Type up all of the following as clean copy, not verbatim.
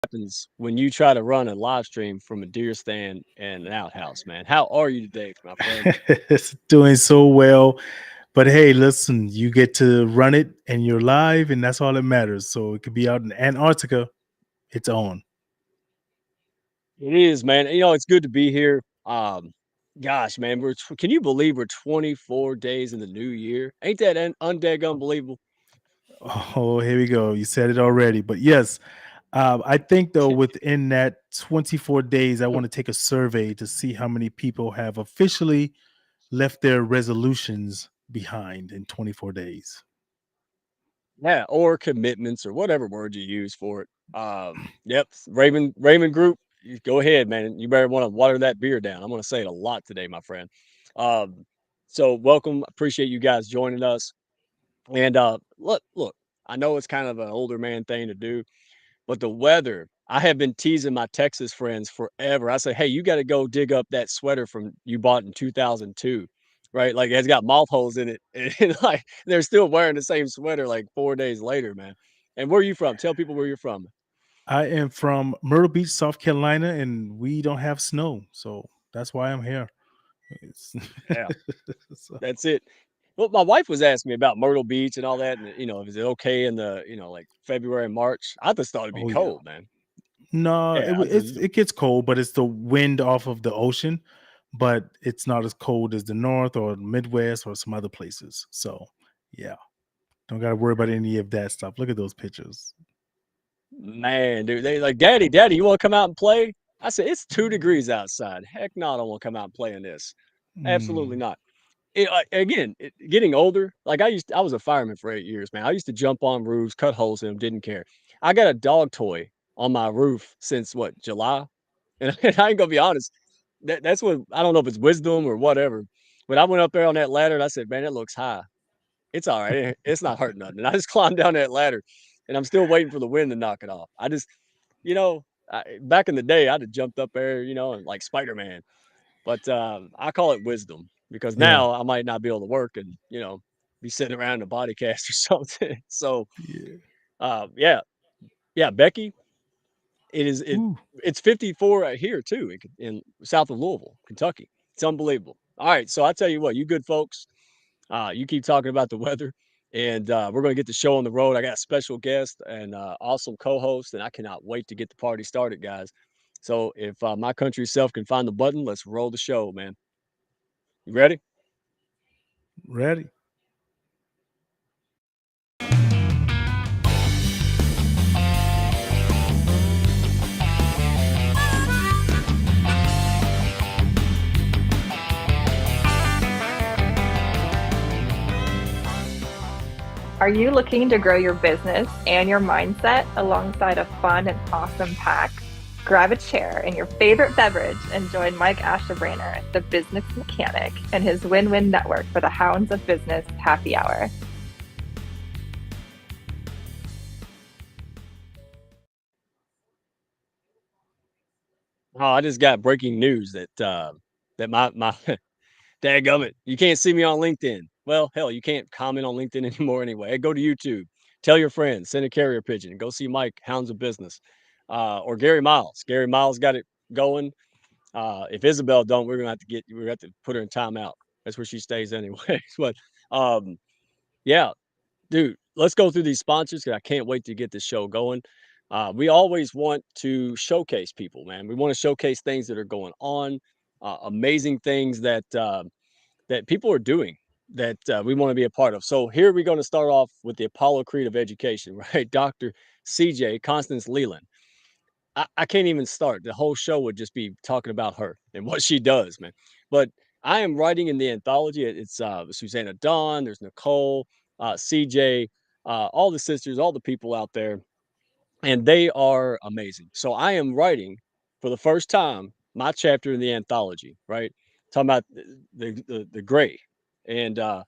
happens when you try to run a live stream from a deer stand and an outhouse, man. How are you today, my friend? It's doing so well. But hey, listen, you get to run it and you're live, and that's all that matters. So it could be out in Antarctica, it's on. It is, man. It's good to be here. Gosh, man, can you believe we're 24 days in the new year? Ain't that undeg unbelievable? Oh, here we go. You said it already. But yes, I think though within that 24 days, I want to take a survey to see how many people have officially left their resolutions behind in 24 days. Yeah, or commitments or whatever word you use for it. Yep, Raymond Group, you go ahead, man. You better want to water that beer down. I'm going to say it a lot today, my friend. Um, so welcome. Appreciate you guys joining us. And look, I know it's kind of an older man thing to do, but the weather, I have been teasing my Texas friends forever. I say, "Hey, you gotta go dig up that sweater from you bought in 2002." Right? Like, it's got moth holes in it, and, like, they're still wearing the same sweater, like, 4 days later, man. And where are you from? Tell people where you're from. I am from Myrtle Beach, South Carolina, and we don't have snow. So that's why I'm here. It's- Yeah, so, that's it. Well, my wife was asking me about Myrtle Beach and all that, and, is it okay in the, like, February, March? I just thought it'd be oh, yeah. cold, man. No, Yeah, I just it gets cold, but it's the wind off of the ocean, but it's not as cold as the North or Midwest or some other places. So, yeah, don't got to worry about any of that stuff. Look at those pictures. Man, dude, they like, "Daddy, you wanna come out and play?" I said, "It's 2 degrees outside. Heck no, I don't wanna come out and play in this. Absolutely Mm. not." Again, getting older, like, I was a fireman for 8 years, man. I used to jump on roofs, cut holes in them, didn't care. I got a dog toy on my roof since, what, July? And and I ain't gonna be honest, that's what I don't know if it's wisdom or whatever, but I went up there on that ladder and I said, "Man, it looks high. It's alright. It's not hurting nothing." And I just climbed down that ladder, and I'm still waiting for the wind to knock it off. You know, back in the day, I'd have jumped up there, and like Spider-Man, but, I call it wisdom because Yeah. now I might not be able to work and, be sitting around in a body cast or something. So, Yeah. yeah, yeah, Becky, it is Ooh. it's 54 out here too in south of Louisville, Kentucky. It's unbelievable. All right, so I tell you what, you good folks, you keep talking about the weather, and we're going to get the show on the road. I got a special guest and awesome co-host, and I cannot wait to get the party started, guys. So if my country self can find the button, let's roll the show, man. You ready? Ready? Are you looking to grow your business and your mindset alongside a fun and awesome pack? Grab a chair and your favorite beverage and join Mike Ashabraner, the business mechanic, and his win-win network for the Hounds of Business Happy Hour. Oh, I just got breaking news that my dadgummit, you can't see me on LinkedIn. Well, hell, you can't comment on LinkedIn anymore anyway. Hey, go to YouTube. Tell your friends, send a carrier pigeon, go see Mike, Hounds of Business, or Gary Miles. Gary Miles got it going. If Isabel don't, we're gonna have to put her in timeout. That's where she stays anyway. But um, yeah, dude, let's go through these sponsors because I can't wait to get this show going. We always want to showcase people, man. We want to showcase things that are going on, amazing things that people are doing that we want to be a part of. So here we're going to start off with the Apollo Creed of Education, right? Dr. CJ Constance Leland. I can't even start. The whole show would just be talking about her and what she does, man. But I am writing in the anthology. It's Susanna Dawn, there's Nicole, CJ, all the sisters, all the people out there, and they are amazing. So I am writing for the first time my chapter in the anthology, right? Talking about the gray. And I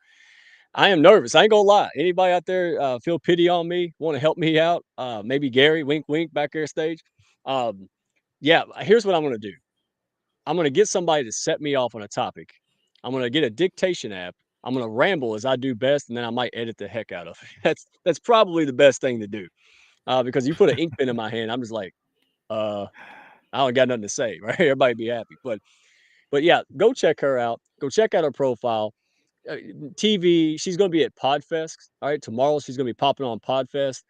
am nervous. I ain't gonna lie. Anybody out there feel pity on me? Want to help me out? Maybe Gary, wink, wink, back there stage. Um, yeah, here's what I'm gonna do. I'm gonna get somebody to set me off on a topic. I'm gonna get a dictation app. I'm gonna ramble as I do best, and then I might edit the heck out of it. That's probably the best thing to do because you put an ink pen in my hand. I'm just like, I don't got nothing to say, right? Everybody be happy. But yeah, go check her out. Go check out her profile. Uh, TV. She's going to be at Podfest. All right, tomorrow she's going to be popping on Podfest.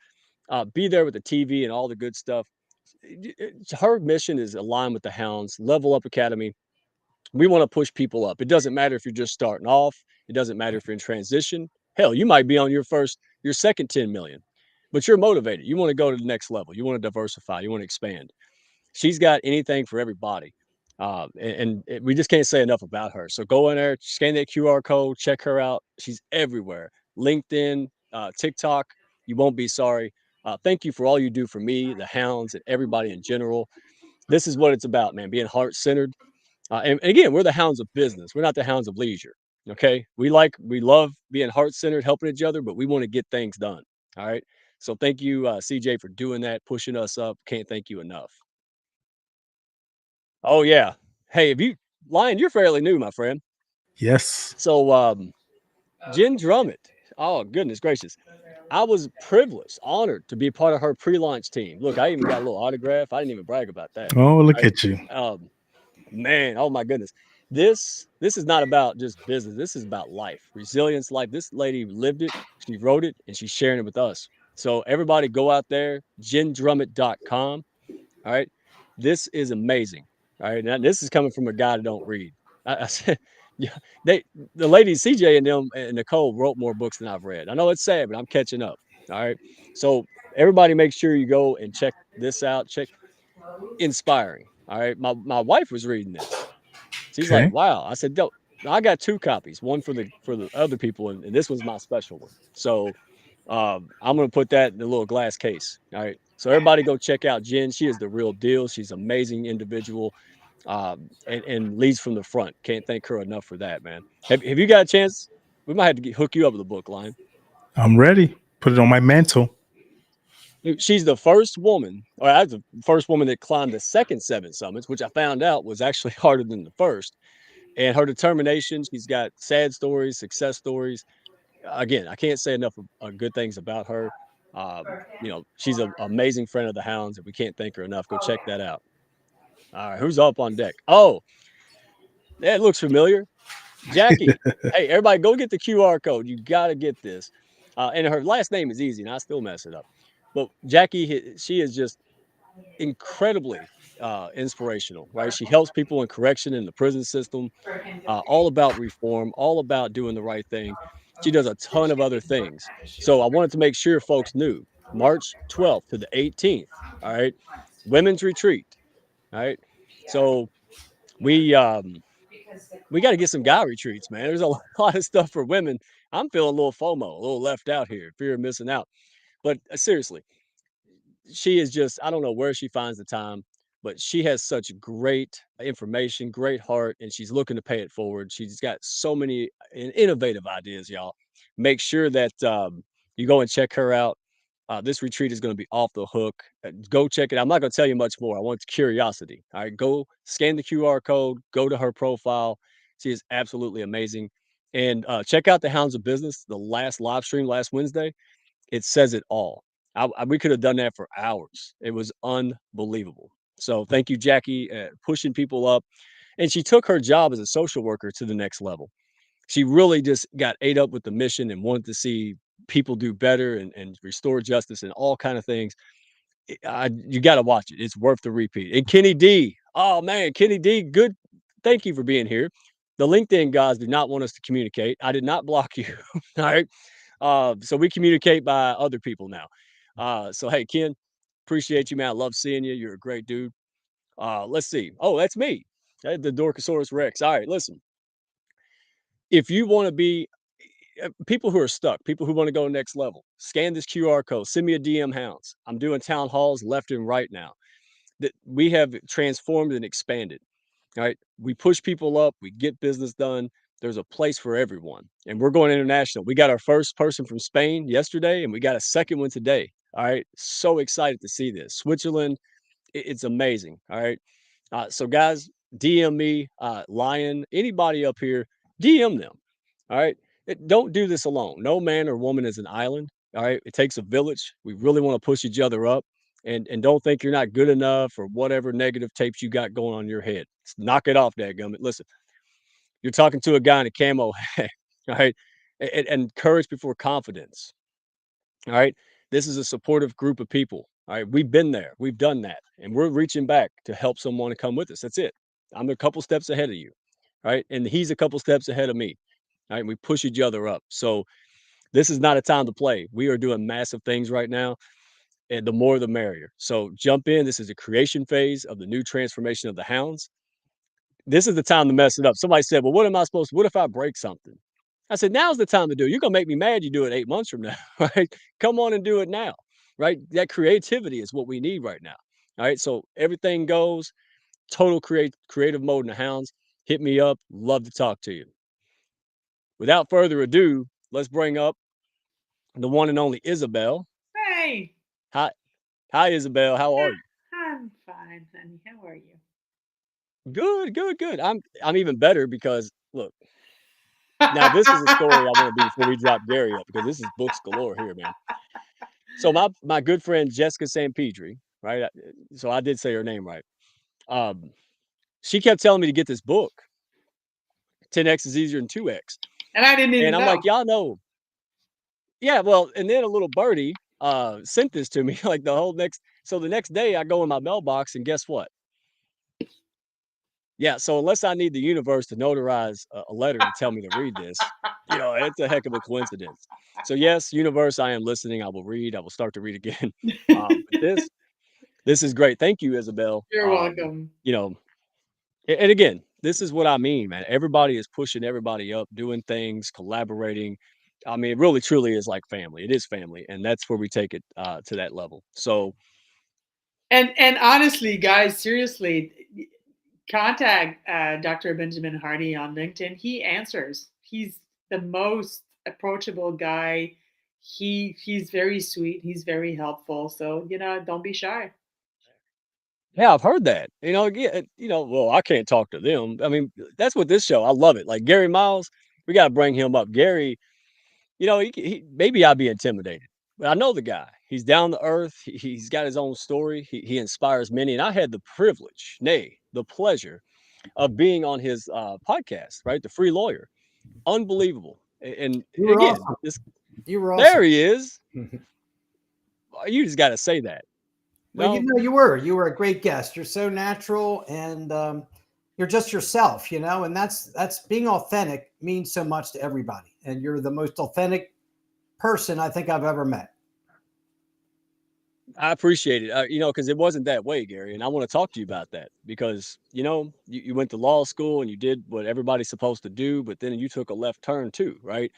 Be there with the TV and all the good stuff. Her mission is aligned with the Hounds Level Up Academy. We want to push people up. It doesn't matter if you're just starting off. It doesn't matter if you're in transition. Hell, you might be on your second 10 million, but you're motivated. You want to go to the next level. You want to diversify. You want to expand. She's got anything for everybody. We just can't say enough about her. So go in there, scan that QR code, check her out. She's everywhere. LinkedIn, TikTok. You won't be sorry. Thank you for all you do for me, the Hounds, and everybody in general. This is what it's about, man. Being heart centered. And again, we're the Hounds of business. We're not the Hounds of leisure. Okay. We love being heart centered, helping each other, but we want to get things done. All right. So thank you, CJ, for doing that, pushing us up. Can't thank you enough. Oh yeah. Hey, if you Lion, you're fairly new, my friend. Yes. So Jen Drummond. Oh goodness gracious. I was privileged, honored to be part of her pre-launch team. Look, I even got a little autograph. I didn't even brag about that. Oh, look Right? at you. Man, oh my goodness. This is not about just business. This is about life, resilience life. This lady lived it, she wrote it, and she's sharing it with us. So everybody go out there, jendrummett.com. All right. This is amazing. All right. Now this is coming from a guy that don't read. I said, yeah, the ladies CJ and them and Nicole wrote more books than I've read. I know it's sad, but I'm catching up. All right. So everybody make sure you go and check this out. Check inspiring. All right. My wife was reading this. She's like, Okay. wow. I said, don't I got two copies, one for the other people, and this was my special one. So I'm gonna put that in a little glass case. All right. So everybody go check out Jen. She is the real deal. She's an amazing individual, and leads from the front. Can't thank her enough for that, man. Have you got a chance? We might have to hook you up with a book line. I'm ready. Put it on my mantle. She's the first woman, or I was the first woman that climbed the second seven summits, which I found out was actually harder than the first. And her determination, she's got sad stories, success stories. Again, I can't say enough good things about her. She's an amazing friend of the Hounds, and we can't thank her enough. Go check that out. All right, who's up on deck? Oh, that looks familiar. Jackie. Hey, everybody, go get the QR code. You got to get this. And her last name is easy, and I still mess it up. But Jackie, she is just incredibly inspirational, right? She helps people in correction in the prison system, all about reform, all about doing the right thing. She does a ton of other things. So I wanted to make sure folks knew March 12th to the 18th. All right. Women's retreat. All right. So we we got to get some guy retreats, man. There's a lot of stuff for women. I'm feeling a little FOMO, a little left out here, fear of missing out. But seriously, she is just I don't know where she finds the time, but she has such great information, great heart, and she's looking to pay it forward. She's got so many innovative ideas, y'all. Make sure that you go and check her out. This retreat is going to be off the hook. Go check it. I'm not going to tell you much more. I want curiosity. All right, go scan the QR code. Go to her profile. She is absolutely amazing. And check out the Hounds of Business. The last live stream last Wednesday, it says it all. We could have done that for hours. It was unbelievable. So thank you, Jackie, pushing people up. And she took her job as a social worker to the next level. She really just got ate up with the mission and wanted to see people do better and restore justice and all kind of things. You got to watch it. It's worth the repeat. And Kenny D, oh man, Kenny D, good. Thank you for being here. The LinkedIn guys do not want us to communicate. I did not block you. All right. So we communicate by other people now. So hey, Ken, appreciate you, man. I love seeing you. You're a great dude. Let's see. Oh, that's me. The Dorkosaurus Rex. All right, listen. If you want to be people who are stuck, people who want to go next level, scan this QR code. Send me a DM Hounds. I'm doing town halls left and right now. That we have transformed and expanded. All right. We push people up, we get business done. There's a place for everyone. And we're going international. We got our first person from Spain yesterday, and we got a second one today. All right. So excited to see this. Switzerland, it's amazing. All right. So, guys, DM me, Lion, anybody up here, DM them. All right. Don't do this alone. No man or woman is an island. All right. It takes a village. We really want to push each other up. and don't think you're not good enough or whatever negative tapes you got going on in your head. Knock it off, dadgummit. Listen, you're talking to a guy in a camo hat, all right? And courage before confidence. All right. This is a supportive group of people. All right. We've been there. We've done that. And we're reaching back to help someone to come with us. That's it. I'm a couple steps ahead of you. Right. And he's a couple steps ahead of me. All right. We push each other up. So this is not a time to play. We are doing massive things right now. And the more the merrier. So jump in. This is a creation phase of the new transformation of the hounds. This is the time to mess it up. Somebody said, well, what am I supposed to, what if I break something? I said, now's the time to do it. You're gonna make me mad you do it 8 months from now, right? Come on and do it now, right? That creativity is what we need right now. All right. So everything goes, total creative mode in the hounds. Hit me up. Love to talk to you. Without further ado, let's bring up the one and only Isabel. Hey, Hi, hi Isabel. How are you? I'm fine, honey. How are you? Good, good, good. I'm even better because look, now this is a story I want to do before we drop Gary up because this is books galore here, man. So my good friend Jessica San Pedri, right? So I did say her name right. Um, she kept telling me to get this book. 10x is easier than 2x, And I didn't and even I'm like, know. y'all know, yeah. Well, and then a little birdie sent this to me like the whole next. So the next day I go in my mailbox and guess what? Yeah. So unless I need the universe to notarize a letter to tell me to read this, it's a heck of a coincidence. So yes, universe, I am listening. I will read. I will start to read again. But this is great. Thank you, Isabel. You're welcome. You know, and again, this is what I mean, man. Everybody is pushing everybody up, doing things, collaborating. I mean, it really truly is like family. It is family, and that's where we take it to that level. So, And honestly, guys, seriously, contact Dr. Benjamin Hardy on LinkedIn. He answers. He's the most approachable guy. He's very sweet. He's very helpful. So don't be shy. yeah, I've heard that. Well, I can't talk to them. I mean, that's what this show. I love it. Like Gary Miles, we got to bring him up. Gary, he maybe I'd be intimidated, but I know the guy. He's down to earth. He's got his own story. He inspires many, and I had the privilege, nay, the pleasure of being on his podcast, right? The Free Lawyer. Unbelievable. And You were again, awesome. this You were there awesome. he is. You just got to say that. Well, No, you were a great guest. You're so natural, and you're just yourself, and that's being authentic means so much to everybody. And you're the most authentic person I think I've ever met. I appreciate it. Because it wasn't that way, Gary. And I want to talk to you about that because, you went to law school and you did what everybody's supposed to do, but then you took a left turn too, right?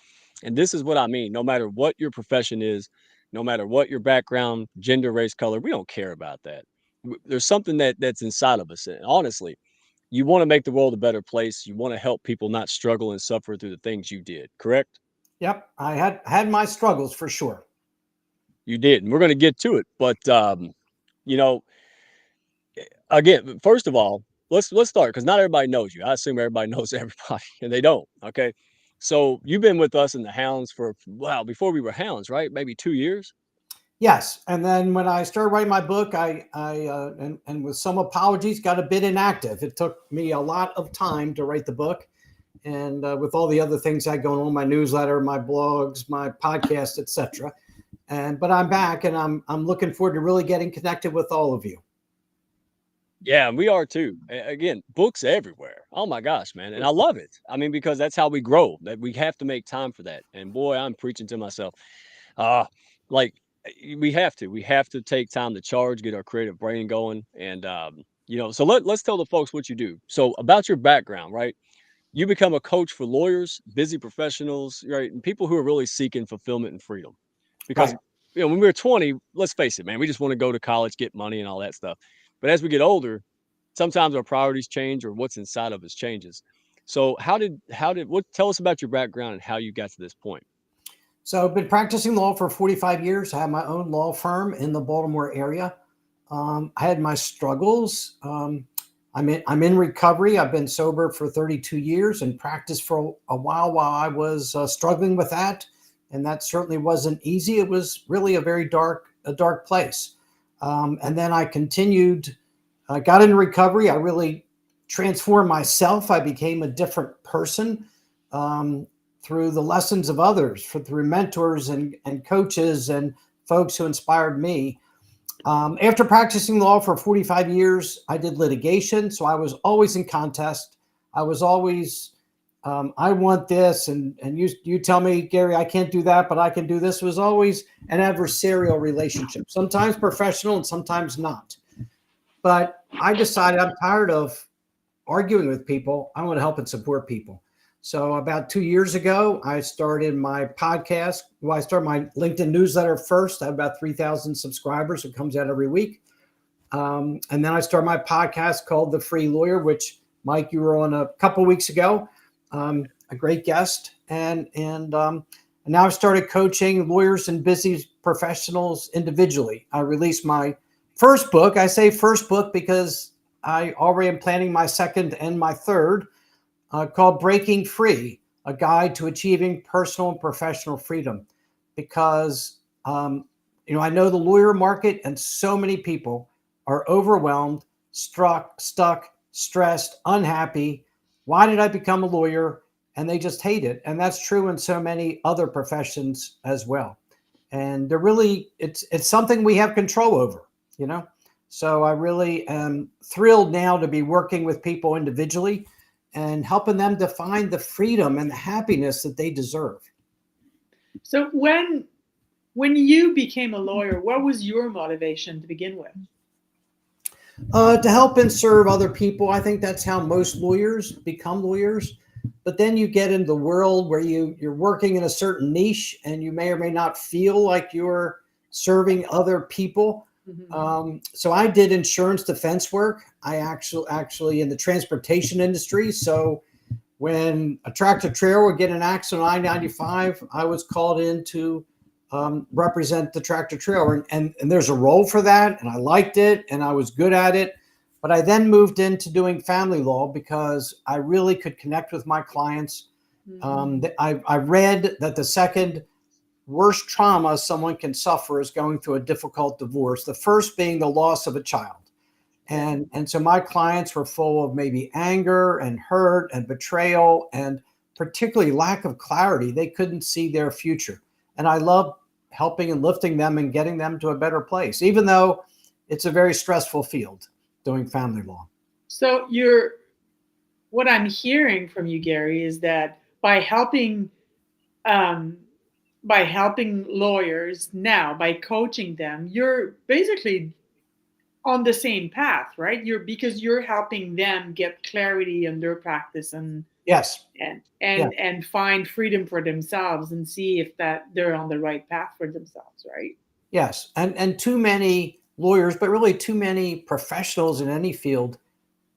And this is what I mean. No matter what your profession is, no matter what your background, gender, race, color, we don't care about that. There's something that's inside of us. And honestly, you want to make the world a better place. You want to help people not struggle and suffer through the things you did, correct? Yep, I had my struggles for sure. You did. And we're going to get to it. But, you know, again, first of all, let's start because not everybody knows you. I assume everybody knows everybody, and they don't. Okay, so you've been with us in the Hounds for wow before we were Hounds, right? Maybe 2 years. Yes, and then when I started writing my book, and with some apologies, got a bit inactive. It took me a lot of time to write the book, and with all the other things I had going on, my newsletter, my blogs, my podcast, etc. But I'm back, and I'm looking forward to really getting connected with all of you. Yeah, and we are too. Again, books everywhere. Oh my gosh, man, and I love it. I mean, because that's how we grow. That we have to make time for that. And boy, I'm preaching to myself. Uh like we have to. We have to take time to charge, get our creative brain going, and so let's tell the folks what you do. So about your background, right? You become a coach for lawyers, busy professionals, right? And people who are really seeking fulfillment and freedom. Because Right. when we were 20, let's face it, man, we just want to go to college, get money and all that stuff. But as we get older, sometimes our priorities change or what's inside of us changes. So what tell us about your background and how you got to this point? So I've been practicing law for 45 years. I have my own law firm in the Baltimore area. I had my struggles. I'm in recovery. I've been sober for 32 years and practiced for a while I was struggling with that. And that certainly wasn't easy. It was really a dark place. And then I continued, I got into recovery. I really transformed myself. I became a different person through the lessons of others, through mentors and coaches and folks who inspired me. After practicing law for 45 years, I did litigation. So I was always in contest. I was always, I want this. And you tell me, Gary, I can't do that, but I can do this. It was always an adversarial relationship, sometimes professional and sometimes not. But I decided I'm tired of arguing with people. I want to help and support people. So about 2 years ago, I started my podcast. Well, I started my LinkedIn newsletter first. I have about 3,000 subscribers. It comes out every week. And then I started my podcast called The Free Lawyer, which, Mike, you were on a couple weeks ago. A great guest. And now I've started coaching lawyers and business professionals individually. I released my first book. I say first book because I already am planning my second and my third, called Breaking Free, a guide to achieving personal and professional freedom. Because, I know the lawyer market and so many people are overwhelmed, stuck, stressed, unhappy. Why did I become a lawyer? And they just hate it. And that's true in so many other professions as well. And they're really, it's something we have control over, So I really am thrilled now to be working with people individually and helping them to find the freedom and the happiness that they deserve. So when you became a lawyer, what was your motivation to begin with? To help and serve other people. I think that's how most lawyers become lawyers. But then you get into the world where you're working in a certain niche and you may or may not feel like you're serving other people. Mm-hmm. So I did insurance defense work. I actually in the transportation industry. So when a tractor trailer would get an accident on I-95, I was called in to represent the tractor trailer. And there's a role for that. And I liked it and I was good at it. But I then moved into doing family law because I really could connect with my clients. Mm-hmm. I read that the second worst trauma someone can suffer is going through a difficult divorce. The first being the loss of a child. And so my clients were full of maybe anger and hurt and betrayal and particularly lack of clarity. They couldn't see their future. And I love helping and lifting them and getting them to a better place, even though it's a very stressful field doing family law. So what I'm hearing from you, Gary, is that by helping lawyers now, by coaching them, you're basically on the same path, right? Because you're helping them get clarity in their practice and yes, and find freedom for themselves and see if that they're on the right path for themselves, right? Yes, and too many lawyers, but really too many professionals in any field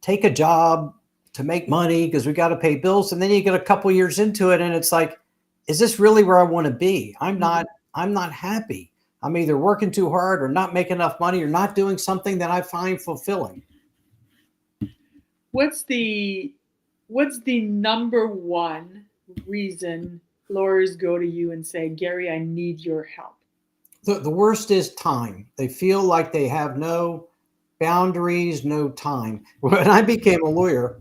take a job to make money because we got to pay bills, and then you get a couple years into it, and it's like, is this really where I want to be? I'm not happy. I'm either working too hard or not making enough money or not doing something that I find fulfilling. What's the number one reason lawyers go to you and say, Gary, I need your help? The worst is time. They feel like they have no boundaries, no time. When I became a lawyer,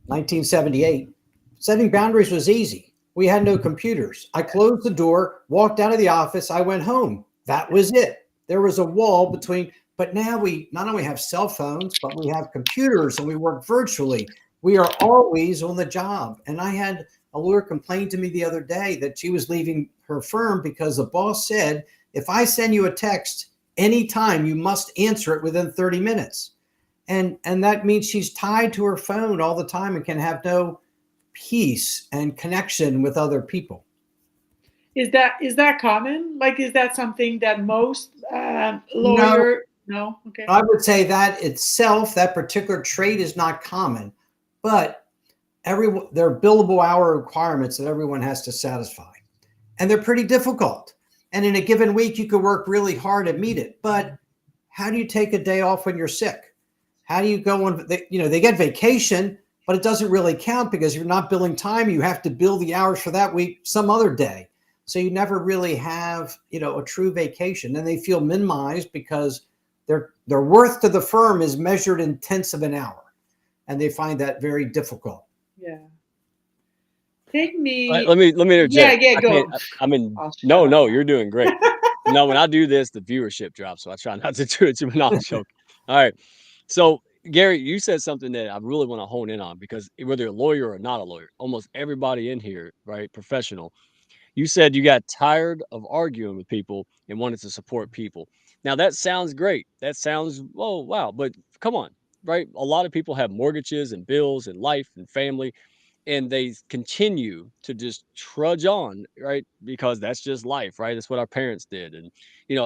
1978, setting boundaries was easy. We had no computers. I closed the door, walked out of the office, I went home. That was it. There was a wall between, but now we not only have cell phones, but we have computers and we work virtually. We are always on the job. And I had a lawyer complain to me the other day that she was leaving her firm because the boss said, if I send you a text anytime, you must answer it within 30 minutes. And that means she's tied to her phone all the time and can have no peace and connection with other people. Is that common? Like, is that something that most lawyers? No. Okay. I would say that itself, that particular trait is not common, but there are billable hour requirements that everyone has to satisfy, and they're pretty difficult. And in a given week, you could work really hard to meet it. But how do you take a day off when you're sick? How do you go on? They get vacation, but it doesn't really count because you're not billing time. You have to bill the hours for that week some other day. So you never really have, a true vacation. And they feel minimized because Their worth to the firm is measured in tenths of an hour, and they find that very difficult. Yeah. Take me. Let me interject. Yeah, I go. can't. I mean, I'll shut no, up no, now. you're doing great. No, when I do this, the viewership drops, so I try not to do it too much. No, I'm joking. All right. So, Gary, you said something that I really want to hone in on because whether you're a lawyer or not a lawyer, almost everybody in here, right, professional, you said you got tired of arguing with people and wanted to support people. Now, that sounds great. That sounds, oh, wow. But come on, right? A lot of people have mortgages and bills and life and family, and they continue to just trudge on, right? Because that's just life, right? That's what our parents did. And,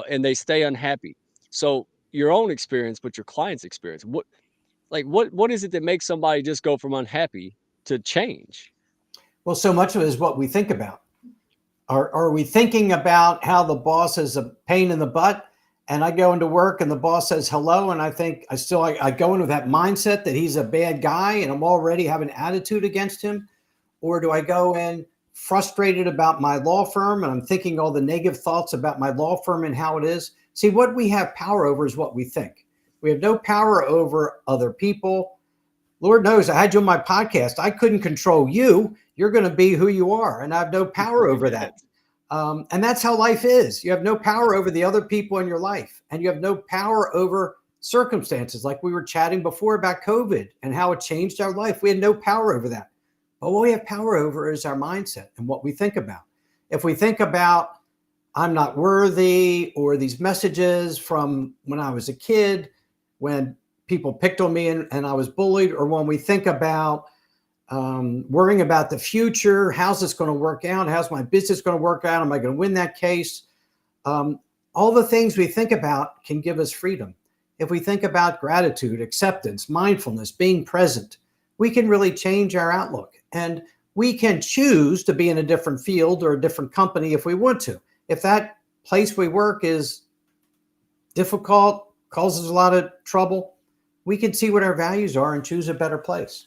and they stay unhappy. So, your own experience, but your client's experience, what is it that makes somebody just go from unhappy to change? Well, so much of it is what we think about. Are we thinking about how the boss is a pain in the butt, and I go into work and the boss says hello, and I think I go in with that mindset that he's a bad guy and I'm already having an attitude against him? Or do I go in frustrated about my law firm and I'm thinking all the negative thoughts about my law firm and how it is? See, what we have power over is what we think. We have no power over other people. Lord knows I had you on my podcast. I couldn't control you. You're going to be who you are, and I have no power over that. And that's how life is. You have no power over the other people in your life, and you have no power over circumstances. Like we were chatting before about COVID and how it changed our life. We had no power over that. But what we have power over is our mindset and what we think about. If we think about, I'm not worthy, or these messages from when I was a kid, when people picked on me and I was bullied, or when we think about worrying about the future, how's this going to work out? How's my business going to work out? Am I going to win that case? All the things we think about can give us freedom. If we think about gratitude, acceptance, mindfulness, being present, we can really change our outlook. And we can choose to be in a different field or a different company if we want to. If that place we work is difficult, causes a lot of trouble, we can see what our values are and choose a better place.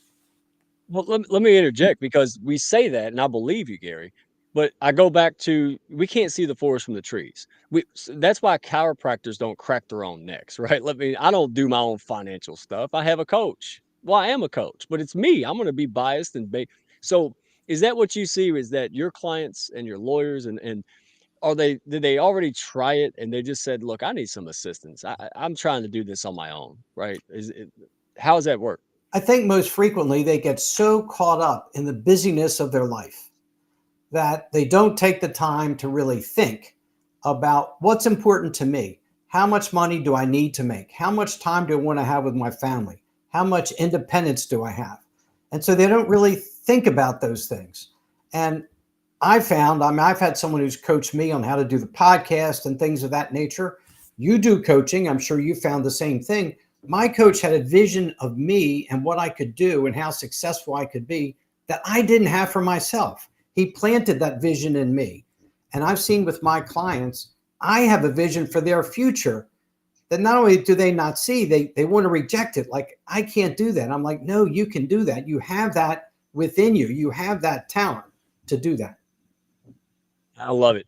Well, let me interject because we say that, and I believe you, Gary. But I go back to we can't see the forest from the trees. That's why chiropractors don't crack their own necks, right? I don't do my own financial stuff. I have a coach. Well, I am a coach, but it's me. I'm going to be biased so. Is that what you see? Is that your clients and your lawyers and did they already try it and they just said, look, I need some assistance. I'm trying to do this on my own, right? How does that work? I think most frequently they get so caught up in the busyness of their life that they don't take the time to really think about what's important to me. How much money do I need to make? How much time do I want to have with my family? How much independence do I have? And so they don't really think about those things. And I've had someone who's coached me on how to do the podcast and things of that nature. You do coaching. I'm sure you found the same thing. My coach had a vision of me and what I could do and how successful I could be that I didn't have for myself. He planted that vision in me. And I've seen with my clients, I have a vision for their future that not only do they not see, they want to reject it. Like, I can't do that. I'm like, no, you can do that. You have that within you. You have that talent to do that. I love it.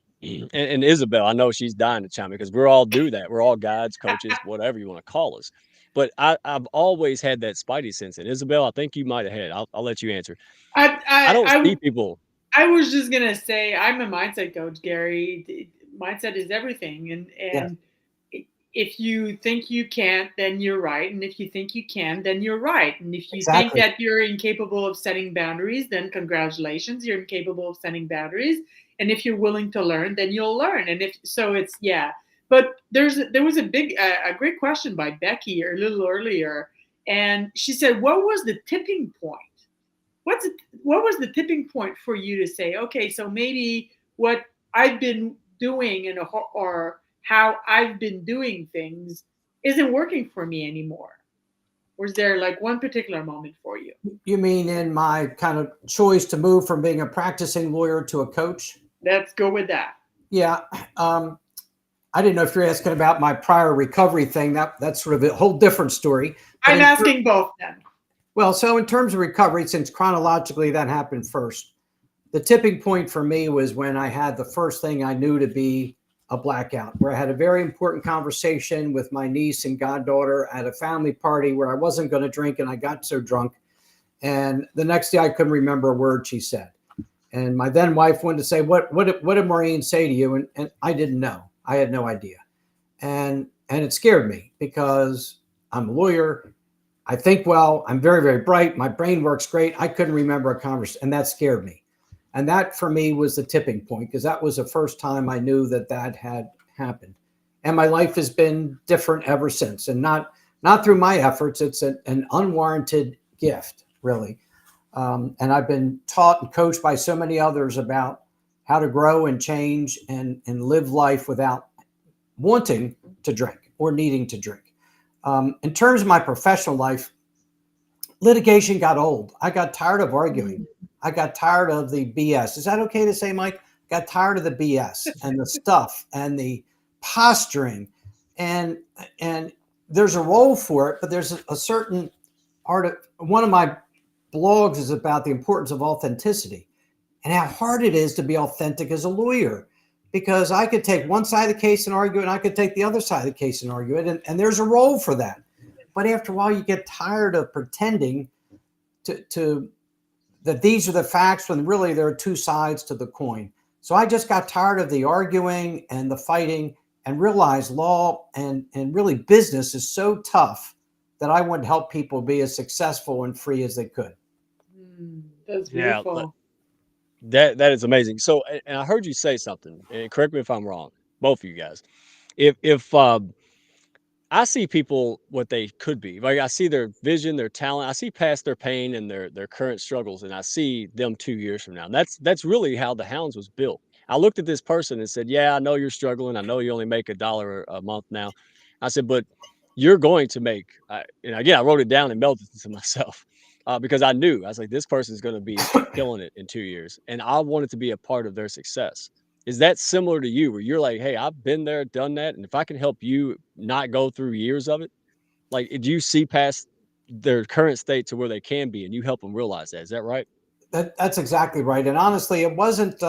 And Isabel, I know she's dying to chime in because we're all do that. We're all guides, coaches, whatever you want to call us. But I've always had that spidey sense. And Isabel, I think you might have had. I'll let you answer. I don't see people. I was just gonna say I'm a mindset coach, Gary. Mindset is everything, and if you think you can't, then you're right, and if you think you can, then you're right, and if you think that you're incapable of setting boundaries, then congratulations, you're incapable of setting boundaries. And if you're willing to learn, then you'll learn. And if so, it's But there was a great question by Becky a little earlier, and she said, "What was the tipping point? What was the tipping point for you to say, okay, so maybe what I've been doing or how I've been doing things isn't working for me anymore?" Was there like one particular moment for you? You mean in my kind of choice to move from being a practicing lawyer to a coach? Let's go with that. Yeah. I didn't know if you're asking about my prior recovery thing. That's sort of a whole different story. I'm asking both then. Well, so in terms of recovery, since chronologically that happened first, the tipping point for me was when I had the first thing I knew to be a blackout where I had a very important conversation with my niece and goddaughter at a family party where I wasn't going to drink, and I got so drunk. And the next day I couldn't remember a word she said. And my then wife wanted to say, what did Maureen say to you? And I didn't know. I had no idea. And it scared me because I'm a lawyer. I think well, I'm very, very bright. My brain works great. I couldn't remember a conversation, and that scared me. And that for me was the tipping point, because that was the first time I knew that had happened. And my life has been different ever since, and not through my efforts. It's an unwarranted gift, really. And I've been taught and coached by so many others about how to grow and change and live life without wanting to drink or needing to drink. In terms of my professional life, litigation got old. I got tired of arguing. I got tired of the BS. Is that okay to say, Mike? Got tired of the BS and the stuff and the posturing. And there's a role for it, but there's a certain art. One of my blogs is about the importance of authenticity and how hard it is to be authentic as a lawyer, because I could take one side of the case and argue it, and I could take the other side of the case and argue it. And there's a role for that. But after a while, you get tired of pretending to that these are the facts when really there are two sides to the coin. So I just got tired of the arguing and the fighting and realized law and really business is so tough that I want to help people be as successful and free as they could. That's beautiful. Yeah, that is amazing. So, and I heard you say something, and correct me if I'm wrong, both of you guys. If I see people what they could be, like I see their vision, their talent, I see past their pain and their current struggles, and I see them 2 years from now. And that's really how the Hounds was built. I looked at this person and said, "Yeah, I know you're struggling. I know you only make $1 a month now." I said, "But you're going to make." And again, I wrote it down and melted it to myself because I knew I was like, "This person's going to be killing it in 2 years," and I wanted to be a part of their success. Is that similar to you, where you're like, "Hey, I've been there, done that, and if I can help you not go through years of it," like, do you see past their current state to where they can be, and you help them realize that? Is that right? That's exactly right. And honestly, it wasn't.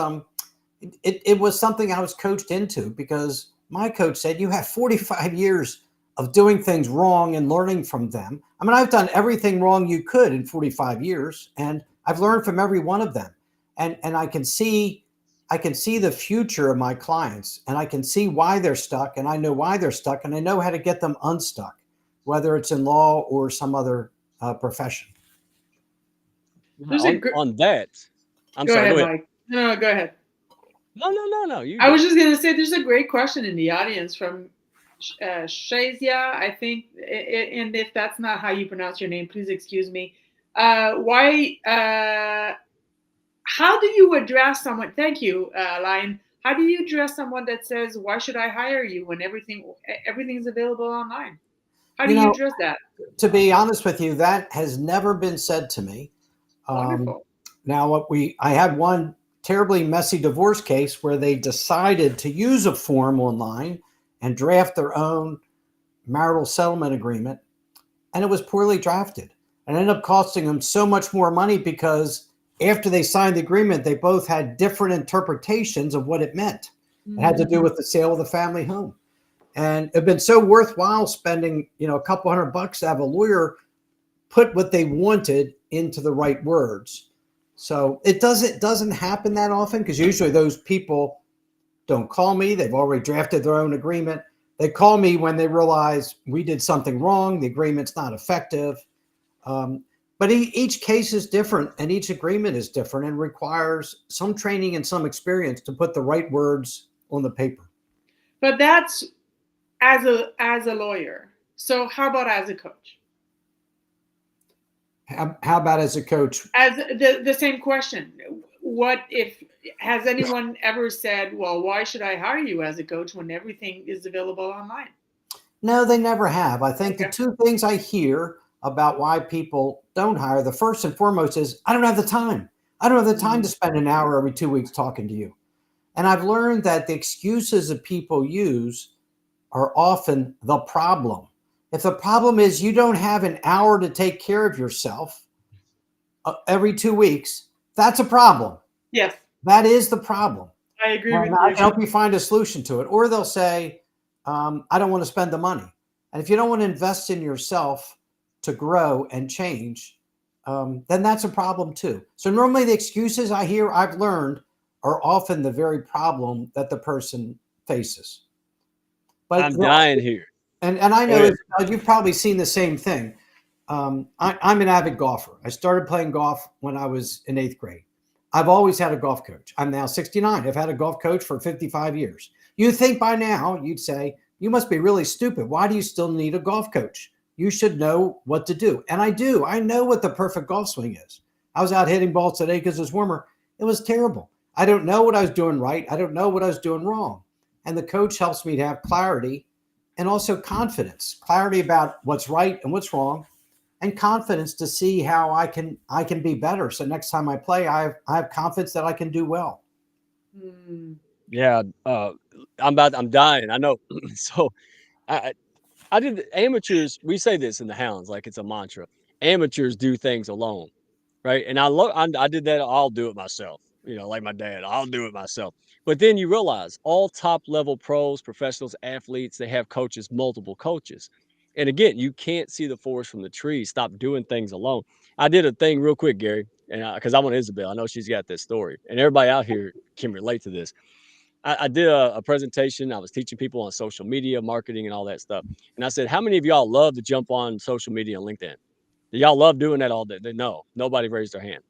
It was something I was coached into, because my coach said you have 45 years of doing things wrong and learning from them. I mean, I've done everything wrong you could in 45 years, and I've learned from every one of them. And I can see the future of my clients, and I can see why they're stuck, and I know why they're stuck, and I know how to get them unstuck, whether it's in law or some other profession. On that, I'm Go sorry. ahead, Go ahead. Mike. No, go ahead. No. I was just going to say, there's a great question in the audience from Shazia, I think, and if that's not how you pronounce your name, please excuse me. How do you address someone? Thank you, Lion. How do you address someone that says, "Why should I hire you when everything's available online"? How do you address that? To be honest with you, that has never been said to me. Wonderful. Now, I had one terribly messy divorce case where they decided to use a form online and draft their own marital settlement agreement, and it was poorly drafted and ended up costing them so much more money, because after they signed the agreement, they both had different interpretations of what it meant. It had to do with the sale of the family home. And it'd been so worthwhile spending, a couple $100 to have a lawyer put what they wanted into the right words. So it doesn't happen that often, because usually those people don't call me. They've already drafted their own agreement. They call me when they realize we did something wrong. The agreement's not effective. But each case is different, and each agreement is different, and requires some training and some experience to put the right words on the paper. But that's as a lawyer. So how about as a coach? How about as a coach? As the same question. Has anyone ever said, "Well, why should I hire you as a coach when everything is available online"? No, they never have. I think the two things I hear about why people don't hire, the first and foremost is, I don't have the time. I don't have the time to spend an hour every 2 weeks talking to you. And I've learned that the excuses that people use are often the problem. If the problem is you don't have an hour to take care of yourself every 2 weeks, that's a problem. Yes. That is the problem. I agree And with I you. can help you find a solution to it. Or they'll say, I don't want to spend the money. And if you don't want to invest in yourself to grow and change, then that's a problem too. So normally the excuses I hear, I've learned, are often the very problem that the person faces. But I'm dying here. and I Go know ahead. you've probably seen the same thing. I'm an avid golfer. I started playing golf when I was in 8th grade. I've always had a golf coach. I'm now 69. I've had a golf coach for 55 years. You think by now you'd say, you must be really stupid. Why do you still need a golf coach? You should know what to do. And I do. I know what the perfect golf swing is. I was out hitting balls today because it was warmer. It was terrible. I don't know what I was doing right. I don't know what I was doing wrong. And the coach helps me to have clarity and also confidence, clarity about what's right and what's wrong, and confidence to see how I can be better. So next time I play, I have confidence that I can do well. Yeah, I'm dying. I know. So I I did amateurs. We say this in the hounds like it's a mantra. Amateurs do things alone, right? And I did that. I'll do it myself. Like my dad, I'll do it myself. But then you realize all top level pros, professionals, athletes, they have coaches, multiple coaches. And again, you can't see the forest from the trees. Stop doing things alone. I did a thing real quick, Gary, and because I want Isabel, I know she's got this story, and everybody out here can relate to this. I did a presentation. I was teaching people on social media marketing and all that stuff. And I said, how many of y'all love to jump on social media and LinkedIn? Do y'all love doing that all day? No, nobody raised their hand.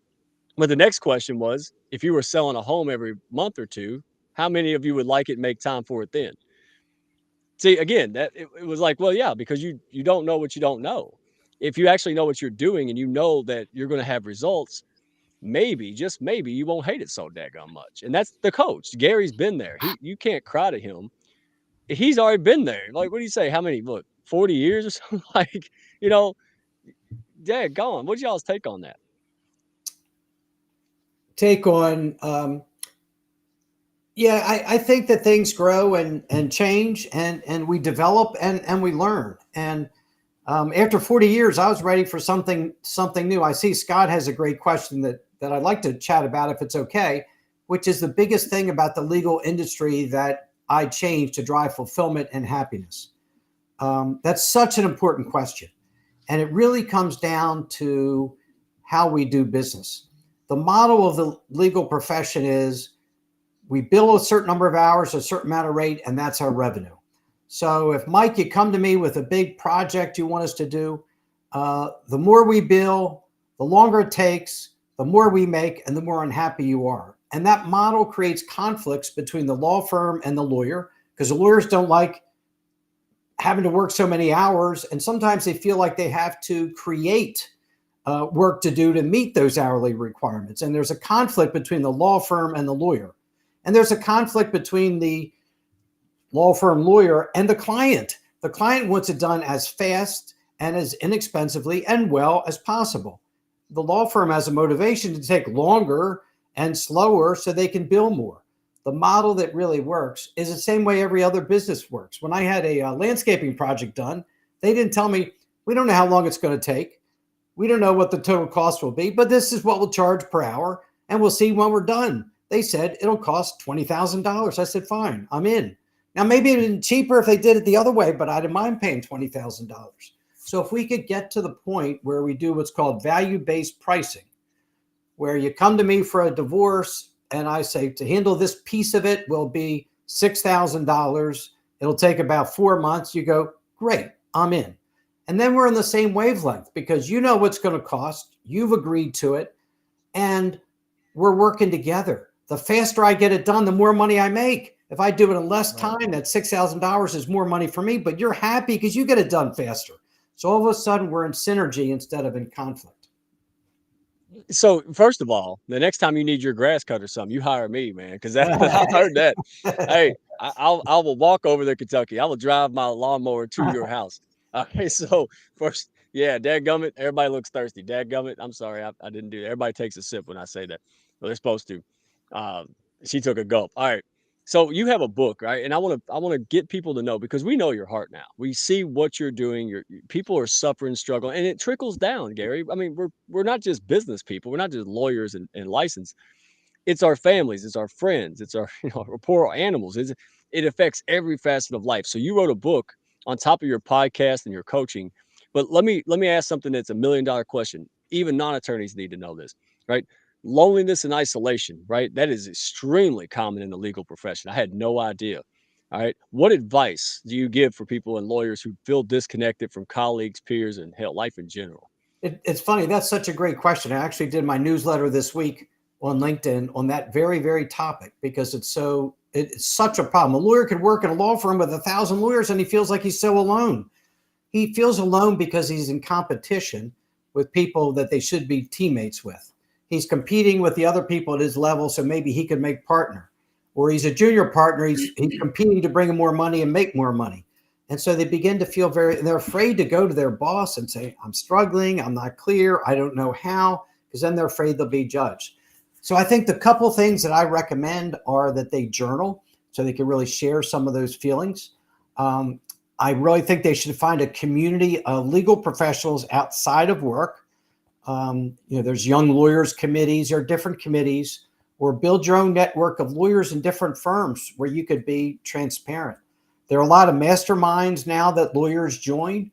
But the next question was, if you were selling a home every month or two, how many of you would like it and make time for it then? See, again, it was like, well, yeah, because you don't know what you don't know. If you actually know what you're doing and you know that you're going to have results, maybe, just maybe, you won't hate it so daggone much. And that's the coach. Gary's been there. You can't cry to him. He's already been there. Like, what do you say? How many? Look, 40 years or something? Like, you know, gone. What's y'all's take on that? Take on, yeah, I think that things grow and change and we develop and we learn. And after 40 years, I was ready for something new. I see Scott has a great question that I'd like to chat about if it's okay, which is the biggest thing about the legal industry that I changed to drive fulfillment and happiness. That's such an important question. And it really comes down to how we do business. The model of the legal profession is we bill a certain number of hours, a certain amount of rate, and that's our revenue. So if Mike, you come to me with a big project you want us to do, the more we bill, the longer it takes, the more we make, and the more unhappy you are. And that model creates conflicts between the law firm and the lawyer because the lawyers don't like having to work so many hours. And sometimes they feel like they have to create work to do to meet those hourly requirements. And there's a conflict between the law firm and the lawyer. And there's a conflict between the law firm lawyer and the client. The client wants it done as fast and as inexpensively and well as possible. The law firm has a motivation to take longer and slower so they can bill more. The model that really works is the same way every other business works. When I had a landscaping project done, they didn't tell me, we don't know how long it's going to take. We don't know what the total cost will be, but this is what we'll charge per hour, and we'll see when we're done. They said it'll cost $20,000. I said, fine, I'm in. Now, maybe it'd been cheaper if they did it the other way, but I didn't mind paying $20,000. So if we could get to the point where we do what's called value-based pricing, where you come to me for a divorce and I say to handle this piece of it will be $6,000. It'll take about 4 months. You go, great, I'm in. And then we're on the same wavelength because you know what's going to cost. You've agreed to it. And we're working together. The faster I get it done, the more money I make. If I do it in less time, that $6,000 is more money for me, but you're happy because you get it done faster. So all of a sudden we're in synergy instead of in conflict. So first of all, the next time you need your grass cut or something, you hire me, man, because I've heard that. Hey, I will walk over there, Kentucky. I will drive my lawnmower to your house. Okay, so first, yeah, dadgummit, everybody looks thirsty. Dadgummit, I'm sorry, I didn't do that. Everybody takes a sip when I say that. Well, they're supposed to. Uh, she took a gulp. All right. So you have a book, right? And I want to get people to know because we know your heart now. We see what you're doing. People are suffering, struggling, and it trickles down, Gary. I mean, we're not just business people. We're not just lawyers and licensed. It's our families, it's our friends, it's our our poor animals. It affects every facet of life. So you wrote a book on top of your podcast and your coaching. But let me ask something that's $1 million question. Even non-attorneys need to know this, right? Loneliness and isolation, right? That is extremely common in the legal profession. I had no idea. All right. What advice do you give for people and lawyers who feel disconnected from colleagues, peers, and hell, life in general? It's funny. That's such a great question. I actually did my newsletter this week on LinkedIn on that very, very topic because it's such a problem. A lawyer could work in a law firm with 1,000 lawyers and he feels like he's so alone. He feels alone because he's in competition with people that they should be teammates with. He's competing with the other people at his level, so maybe he could make partner. Or he's a junior partner. He's competing to bring him more money and make more money. And so they begin to feel they're afraid to go to their boss and say, I'm struggling, I'm not clear, I don't know how, because then they're afraid they'll be judged. So I think the couple things that I recommend are that they journal so they can really share some of those feelings. I really think they should find a community of legal professionals outside of work. There's young lawyers committees or different committees, or build your own network of lawyers in different firms where you could be transparent. There are a lot of masterminds now that lawyers join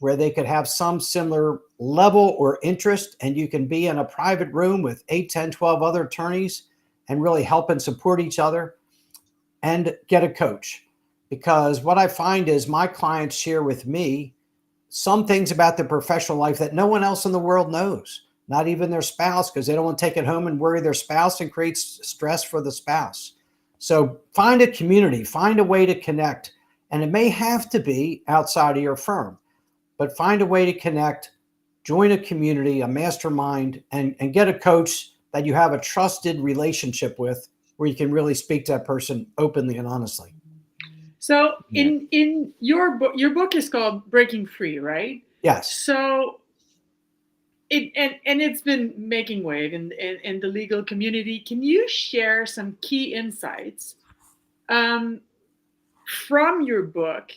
where they could have some similar level or interest, and you can be in a private room with 8, 10, 12 other attorneys and really help and support each other, and get a coach. Because what I find is my clients share with me some things about their professional life that no one else in the world knows, not even their spouse, because they don't want to take it home and worry their spouse and create stress for the spouse. So find a community, find a way to connect. And it may have to be outside of your firm, but find a way to connect, join a community, a mastermind, and get a coach that you have a trusted relationship with where you can really speak to that person openly and honestly. So in your book is called Breaking Free, right? Yes. So it's been making wave in the legal community. Can you share some key insights from your book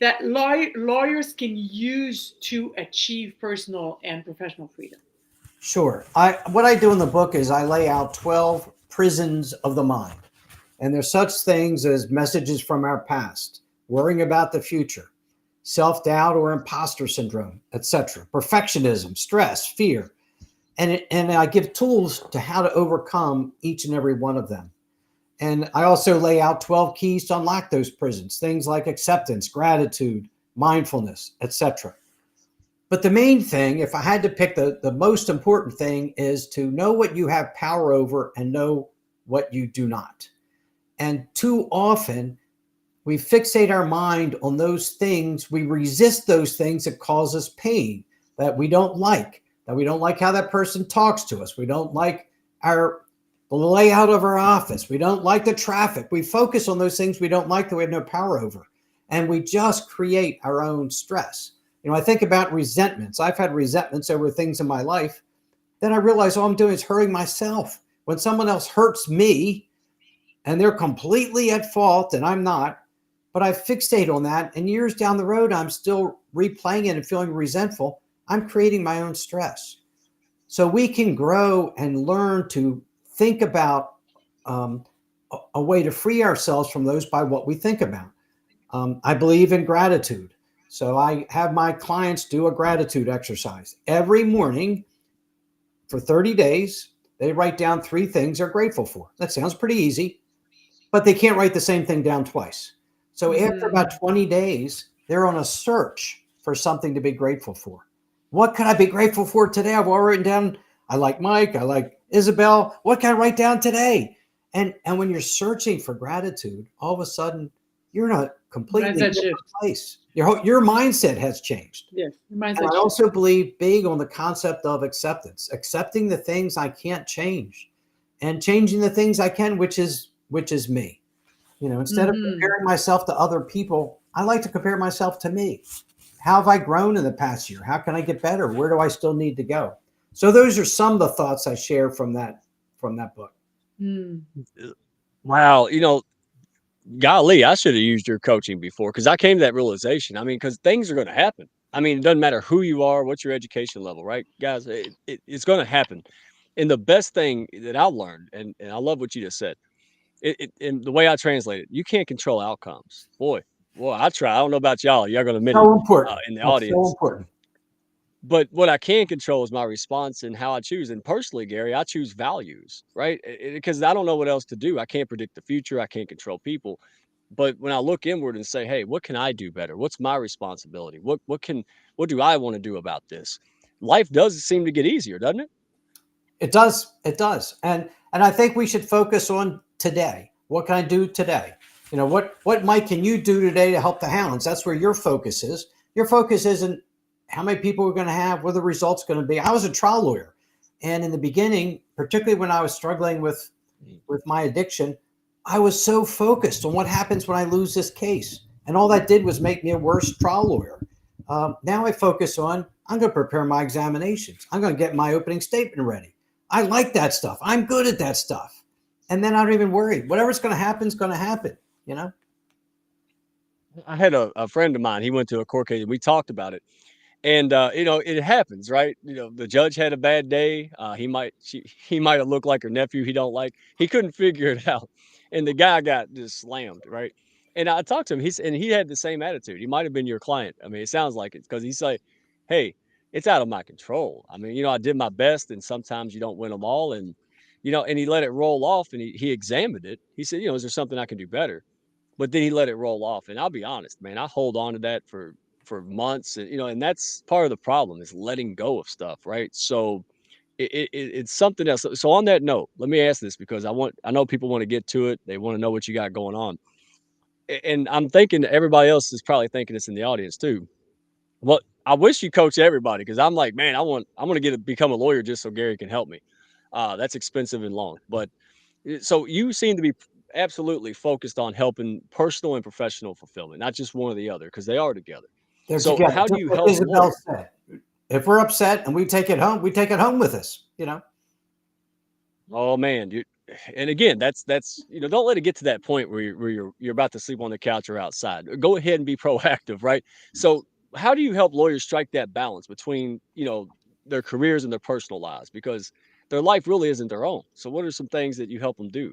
that lawyers can use to achieve personal and professional freedom? Sure. What I do in the book is I lay out 12 prisons of the mind. And there's such things as messages from our past, worrying about the future, self-doubt or imposter syndrome, etc., perfectionism, stress, fear. And I give tools to how to overcome each and every one of them. And I also lay out 12 keys to unlock those prisons, things like acceptance, gratitude, mindfulness, etc. But the main thing, if I had to pick the most important thing, is to know what you have power over and know what you do not. And too often we fixate our mind on those things. We resist those things that cause us pain, that we don't like how that person talks to us. We don't like the layout of our office. We don't like the traffic. We focus on those things we don't like that we have no power over. And we just create our own stress. I think about resentments. I've had resentments over things in my life. Then I realize all I'm doing is hurting myself. When someone else hurts me and they're completely at fault and I'm not, but I fixate on that, and years down the road, I'm still replaying it and feeling resentful. I'm creating my own stress. So we can grow and learn to think about a way to free ourselves from those by what we think about. I believe in gratitude. So I have my clients do a gratitude exercise. Every morning for 30 days, they write down 3 things they're grateful for. That sounds pretty easy, but they can't write the same thing down twice. So after about 20 days, they're on a search for something to be grateful for. What can I be grateful for today? I've already written down, I like Mike, I like Isabel. What can I write down today? And when you're searching for gratitude, all of a sudden, you're in a completely different place. Your mindset has changed. Yes, mindset. I also believe big on the concept of acceptance, accepting the things I can't change and changing the things I can, which is me. Instead of comparing myself to other people, I like to compare myself to me. How have I grown in the past year? How can I get better? Where do I still need to go? So those are some of the thoughts I share from that book. Wow. Golly, I should have used your coaching before, because I came to that realization. I mean, because things are going to happen. I mean, it doesn't matter who you are, what's your education level, right, guys? It's going to happen. And the best thing that I learned, and I love what you just said, and the way I translate it, you can't control outcomes. Boy, I try. I don't know about y'all. Y'all gonna admit it So important. in the That's so audience. important. But what I can control is my response and how I choose. And personally, Gary, I choose values, right? Because I don't know what else to do. I can't predict the future. I can't control people. But when I look inward and say, "Hey, what can I do better? What's my responsibility? What do I want to do about this?" Life does seem to get easier, doesn't it? It does. It does. And I think we should focus on today. What can I do today? You know, what Mike can you do today to help the hounds? That's where your focus is. Your focus isn't how many people we're going to have, what the results going to be. I was a trial lawyer, and in the beginning, particularly when I was struggling with my addiction, I was so focused on what happens when I lose this case, and all that did was make me a worse trial lawyer. Now I focus on I'm going to prepare my examinations. I'm going to get my opening statement ready. I like that stuff. I'm good at that stuff. And then I don't even worry. Whatever's going to happen is going to happen, you know? I had a friend of mine. He went to a court case, and we talked about it. And it happens, right? The judge had a bad day. He might have looked like her nephew he don't like. He couldn't figure it out, and the guy got just slammed, right? And I talked to him. He had the same attitude. He might have been your client. I mean, it sounds like it because he's like, "Hey, it's out of my control. I mean, I did my best, and sometimes you don't win them all." And he let it roll off, and he examined it. He said, "Is there something I can do better?" But then he let it roll off, and I'll be honest, man, I hold on to that for months, and that's part of the problem is letting go of stuff, right? So it's something else. So on that note, let me ask this because I know people want to get to it. They want to know what you got going on, and I'm thinking everybody else is probably thinking this in the audience too. Well, I wish you coach everybody because I'm like, man, I want to become a lawyer just so Gary can help me. That's expensive and long, but so you seem to be absolutely focused on helping personal and professional fulfillment, not just one or the other, because they are together. They're So together. how do Just you like help Isabel lawyers? said, if we're upset and we take it home, we take it home with us, you know? Oh man, and again, that's don't let it get to that point where you're about to sleep on the couch or outside. Go ahead and be proactive, right? So how do you help lawyers strike that balance between their careers and their personal lives because their life really isn't their own. So what are some things that you help them do?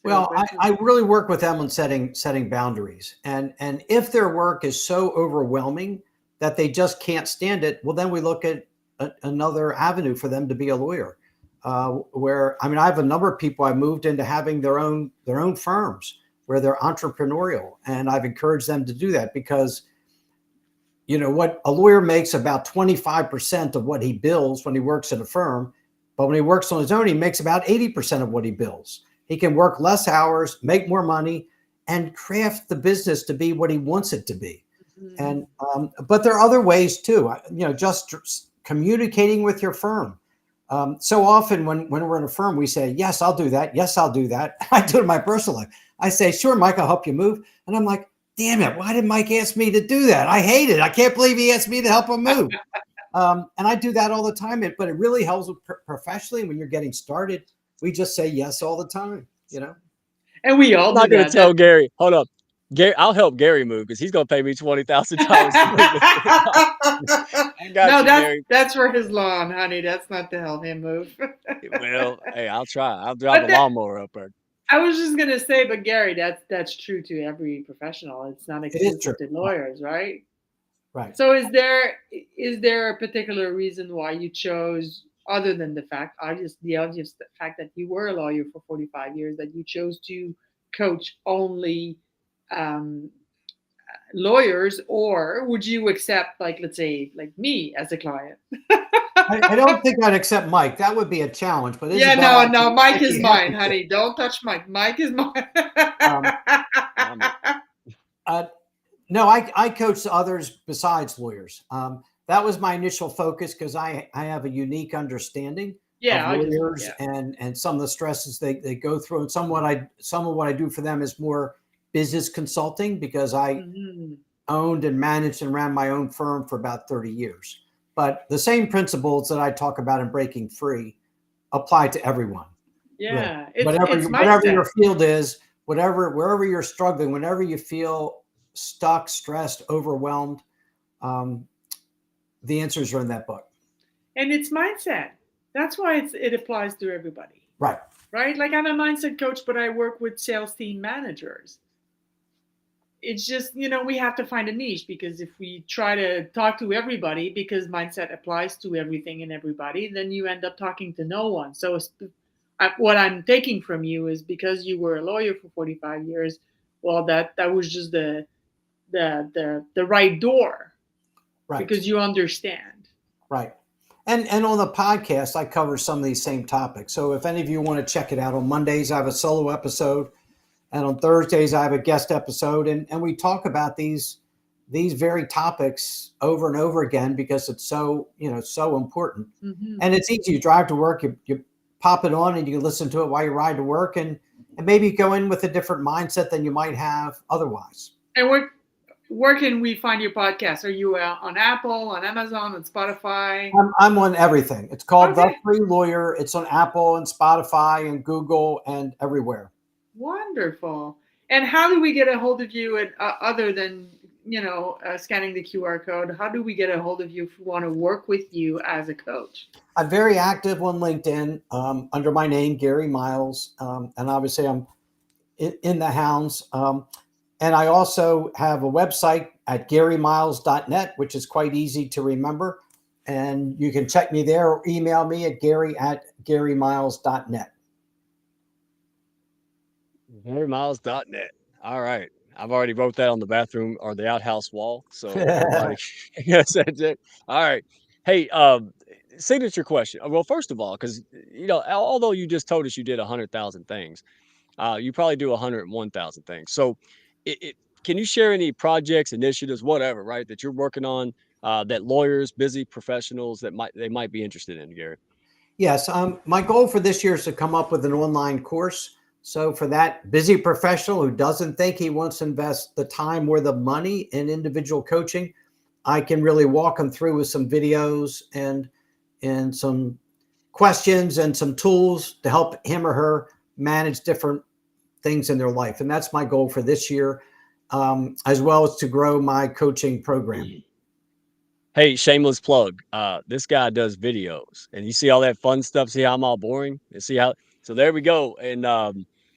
Well, I really work with them on setting boundaries. And if their work is so overwhelming that they just can't stand it, well, then we look at another avenue for them to be a lawyer. Where I mean, I have a number of people I moved into having their own firms where they're entrepreneurial, and I've encouraged them to do that because what a lawyer makes about 25% of what he bills when he works at a firm, but when he works on his own, he makes about 80% of what he bills. He can work less hours, make more money, and craft the business to be what he wants it to be. And but there are other ways too. Just communicating with your firm. So often when we're in a firm, we say, "Yes, I'll do that. Yes, I'll do that." I do it in my personal life. I say, "Sure, Mike, I'll help you move," and I'm like, "Damn it! Why did Mike ask me to do that? I hate it. I can't believe he asked me to help him move." And I do that all the time. But it really helps professionally when you're getting started. We just say yes all the time. And we all I'm do not going to that. tell Gary. Hold up, Gary. I'll help Gary move because he's going to pay me $20,000 to move. I got No, you, Gary. that's for his lawn, honey. That's not to help him move. Well, hey, I'll try. I'll drive a But lawnmower up there. I was just gonna say, but Gary, that's true to every professional. It's not It is true. exclusive to lawyers, right? Right. So is there a particular reason why you chose, other than the obvious fact that you were a lawyer for 45 years, that you chose to coach only um, lawyers, or would you accept, like, let's say, like me as a client? I don't think I'd accept Mike. That would be a challenge. But Yeah, Isabel, no, Mike I'd is be mine, happy to. honey. Don't touch Mike. Mike is mine. Um, I'm uh, no, I coach others besides lawyers. That was my initial focus because I have a unique understanding of Yeah, lawyers yeah. and some of the stresses they go through. And some of what I do for them is more business consulting because I Mhm. owned and managed and ran my own firm for about 30 years. But the same principles that I talk about in Breaking Free apply to everyone. Really. Yeah, it's Whatever mindset. your field is, wherever you're struggling, whenever you feel stuck, stressed, overwhelmed, um, the answers are in that book. And it's mindset. That's why it applies to everybody. Right. Right? Like I'm a mindset coach, but I work with sales team managers. It's just, we have to find a niche, because if we try to talk to everybody, because mindset applies to everything and everybody, then you end up talking to no one. So what I'm taking from you is, because you were a lawyer for 45 years, well, that was just the right door, Right. because you understand. Right. And on the podcast, I cover some of these same topics. So if any of you want to check it out, on Mondays, I have a solo episode. And on Thursdays, I have a guest episode. And we talk about these very topics over and over again, because it's so important. Mm-hmm. And it's easy. You drive to work, you pop it on, and you listen to it while you ride to work, and maybe go in with a different mindset than you might have otherwise. And where can we find your podcast? Are you on Apple, on Amazon, on Spotify? I'm on everything. It's called Okay. The Free Lawyer. It's on Apple and Spotify and Google and everywhere. Wonderful. And how do we get a hold of you, other than scanning the QR code? How do we get a hold of you if we want to work with you as a coach? I'm very active on LinkedIn under my name, Gary Miles. And obviously I'm in the Hounds. And I also have a website at GaryMiles.net, which is quite easy to remember. And you can check me there, or email me at Gary@GaryMiles.net. GaryMiles.net. All right. I've already wrote that on the bathroom or the outhouse wall. So everybody, yes, that's it. All right. Hey, signature question. Well, first of all, because although you just told us you did 100,000 things, you probably do 101,000 things. So, can you share any projects, initiatives, whatever, right, that you're working on that lawyers, busy professionals that might be interested in, Gary? Yes. My goal for this year is to come up with an online course. So for that busy professional who doesn't think he wants to invest the time or the money in individual coaching, I can really walk them through with some videos and some questions and some tools to help him or her manage different things in their life. And that's my goal for this year, as well as to grow my coaching program. Hey, shameless plug. This guy does videos, and you see all that fun stuff. See how I'm all boring, and see how. So there we go. And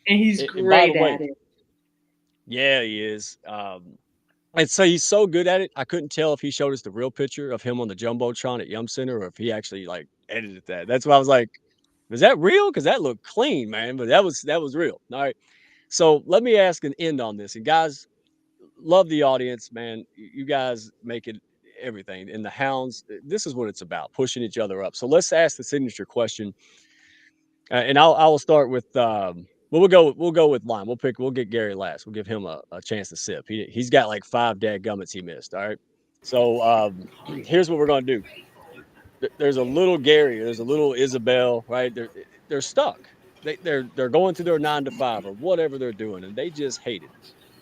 he's and by the great way, at it. yeah, he is. And so he's so good at it. I couldn't tell if he showed us the real picture of him on the jumbotron at Yum Center, or if he actually like edited that. That's why I was like, "Was that real?" Because that looked clean, man. But that was real. All right. So let me ask an end on this. And guys, love the audience, man. You guys make it everything. And the Hounds, this is what it's about, pushing each other up. So let's ask the signature question. And I will start with well, we'll go with Lime. We'll get Gary last. We'll give him a chance to sip. He's got like 5 dadgummits he missed. All right. So here's what we're gonna do. There's a little Gary, there's a little Isabel, right? They're stuck. They're going to their 9 to 5 or whatever they're doing, and they just hate it.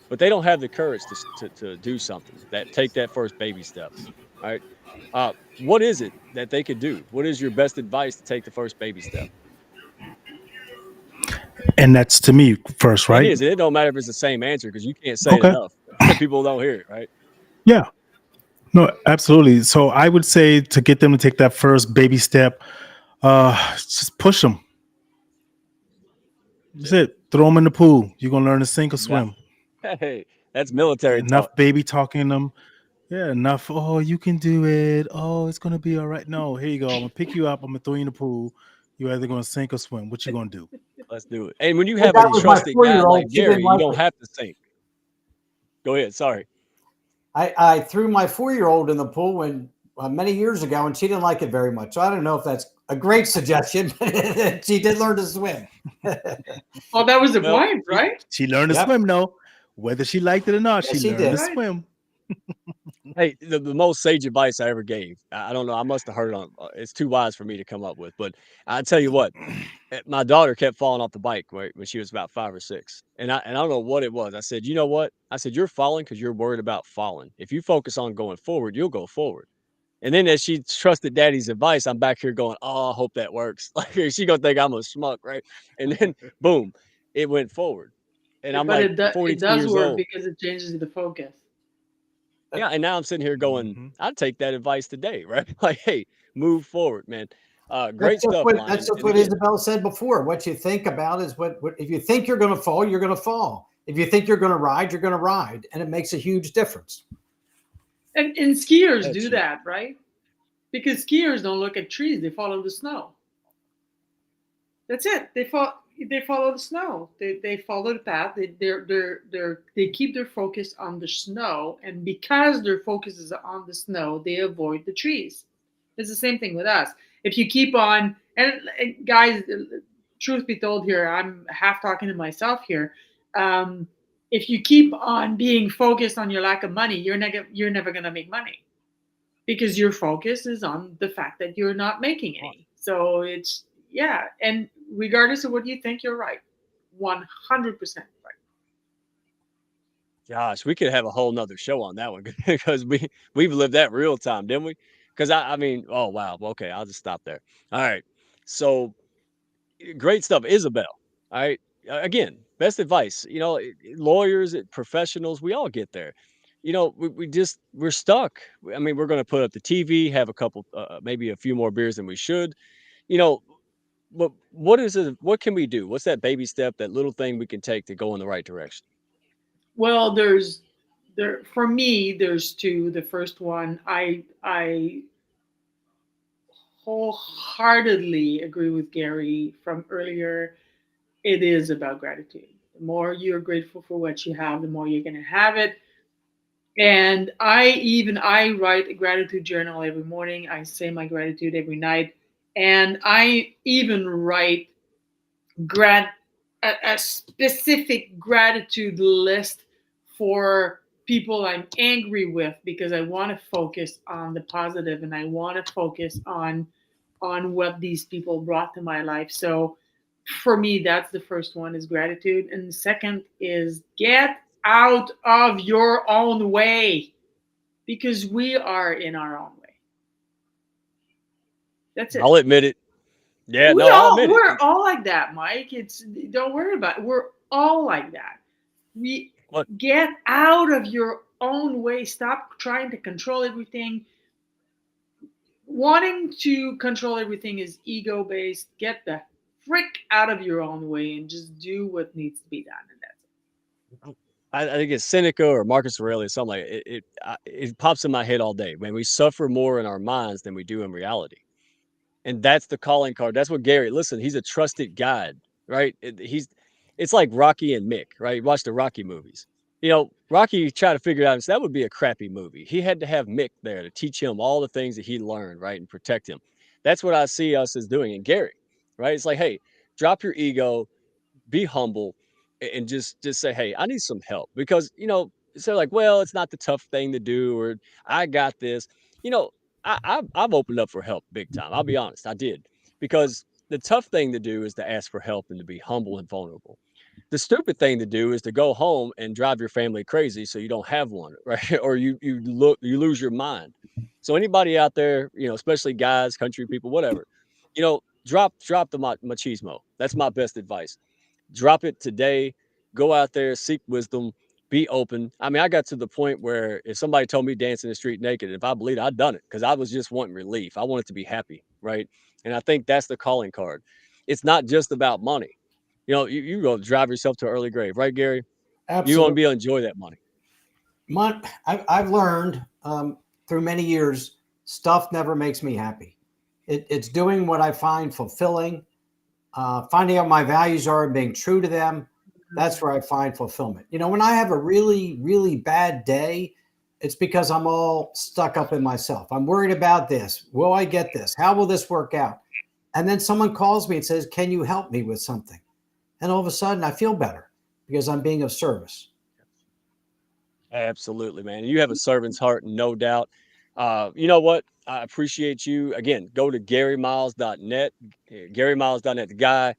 But they don't have the courage to do something, take that first baby step. All right. What is it that they could do? What is your best advice to take the first baby step? And that's to me first, It right? is. It don't matter if it's the same answer because you can't say it Okay. enough. People don't hear it, right? Yeah. No, absolutely. So I would say to get them to take that first baby step, just push them. That's it. Throw them in the pool. You're gonna learn to sink or swim. Hey, that's military Enough talk. baby talking to them. Yeah, enough. Oh, you can do it. Oh, it's gonna be all right. No, here you go. I'm gonna pick you up. I'm gonna throw you in the pool. You're either gonna sink or swim. What you gonna do? Let's do it. And when you Well, have that a was my trusted guy 4-year-old. like She didn't Gary, you like don't it. have to sink. Go ahead. Sorry. I threw my 4-year-old in the pool when many years ago, and she didn't like it very much. So I don't know if that's a great suggestion, but she did learn to swim. Oh, that was the Well, point, right? She learned to Yep. swim, though. Whether she liked it or not, Yes, she she learned to did. Right. swim. hey, the most sage advice I ever gave. I don't know. I must have heard it on. It's too wise for me to come up with, but I tell you what. My daughter kept falling off the bike right when she was about 5 or 6, and I don't know what it was. I said, you know what? I said, you're falling because you're worried about falling. If you focus on going forward, you'll go forward. And then as she trusted daddy's advice, I'm back here going, oh, I hope that works. Like she gonna think I'm a schmuck, right? And then boom, it went forward. And I'm But like it 42 does years work old. because it changes the focus. Yeah, and now I'm sitting here going, Mhm. I'd take that advice today, right? Like, hey, move forward, man. Great stuff, Lion. That's just And what again, Isabel said before. What you think about is what if you think you're going to fall, you're going to fall. If you think you're going to ride, you're going to ride, and it makes a huge difference. And skiers that's do true. that, right? Because skiers don't look at trees; they follow the snow. That's it. They follow the snow. They follow the path. They keep their focus on the snow, and because their focus is on the snow, they avoid the trees. It's the same thing with us. If you keep on, and guys, truth be told, here I'm half talking to myself here. Um, if you keep on being focused on your lack of money, you're never gonna make money because your focus is on the fact that you're not making any. So it's yeah, and regardless of what you think, you're right, 100% right. Gosh, we could have a whole nother show on that one because we've lived that real time, didn't we? Because I mean, oh wow, okay, I'll just stop there. All right, so great stuff, Isabel. All right, again, best advice. Lawyers, professionals, we all get there. We're stuck. I mean, we're going to put up the TV, have a couple, maybe a few more beers than we should. You know, what is it? What can we do? What's that baby step? That little thing we can take to go in the right direction? Well, there for me there's two. The first one, I wholeheartedly agree with Gary from earlier. It is about gratitude. The more you're grateful for what you have, the more you're going to have it. And I write a gratitude journal every morning. I say my gratitude every night, and I even write grat a specific gratitude list for people I'm angry with because I want to focus on the positive and I want to focus on what these people brought to my life. So for me, that's the first one is gratitude, and the second is get out of your own way because we are in our own way. That's it. I'll admit it. Yeah, We no, I'll all admit it. we're all like that, Mike. It's don't worry about it. We're all like that. We Look, get out of your own way. Stop trying to control everything. Wanting to control everything is ego based. Get the frick out of your own way and just do what needs to be done. And that's I think it's Seneca or Marcus Aurelius, something like it. It pops in my head all day. Man, we suffer more in our minds than we do in reality. And that's the calling card. That's what Gary. Listen, he's a trusted guide, right? It's like Rocky and Mick, right? You watch the Rocky movies. Rocky tried to figure it out and said that would be a crappy movie. He had to have Mick there to teach him all the things that he learned, right, and protect him. That's what I see us as doing. And Gary, right? It's like, hey, drop your ego, be humble, and just say, hey, I need some help because they're like, well, it's not the tough thing to do, or I got this. You know, I've opened up for help big time. I'll be honest, I did because the tough thing to do is to ask for help and to be humble and vulnerable. The stupid thing to do is to go home and drive your family crazy so you don't have one, right? Or you lose your mind. So anybody out there, especially guys, country people, whatever, drop the machismo. That's my best advice. Drop it today. Go out there, seek wisdom, be open. I mean, I got to the point where if somebody told me dance in the street naked, if I believed, I'd done it because I was just wanting relief. I wanted to be happy, right? And I think that's the calling card. It's not just about money. You go drive yourself to an early grave, right, Gary? You want to Absolutely. be able to enjoy that money. I've learned through many years, stuff never makes me happy. It's doing what I find fulfilling, finding out my values are and being true to them. That's where I find fulfillment. When I have a really, really bad day, it's because I'm all stuck up in myself. I'm worried about this. Will I get this? How will this work out? And then someone calls me and says, can you help me with something? And all of a sudden I feel better because I'm being of service. Absolutely, man. You have a servant's heart, no doubt. You know what? I appreciate you. Again, go to GaryMiles.net. GaryMiles.net. The guy,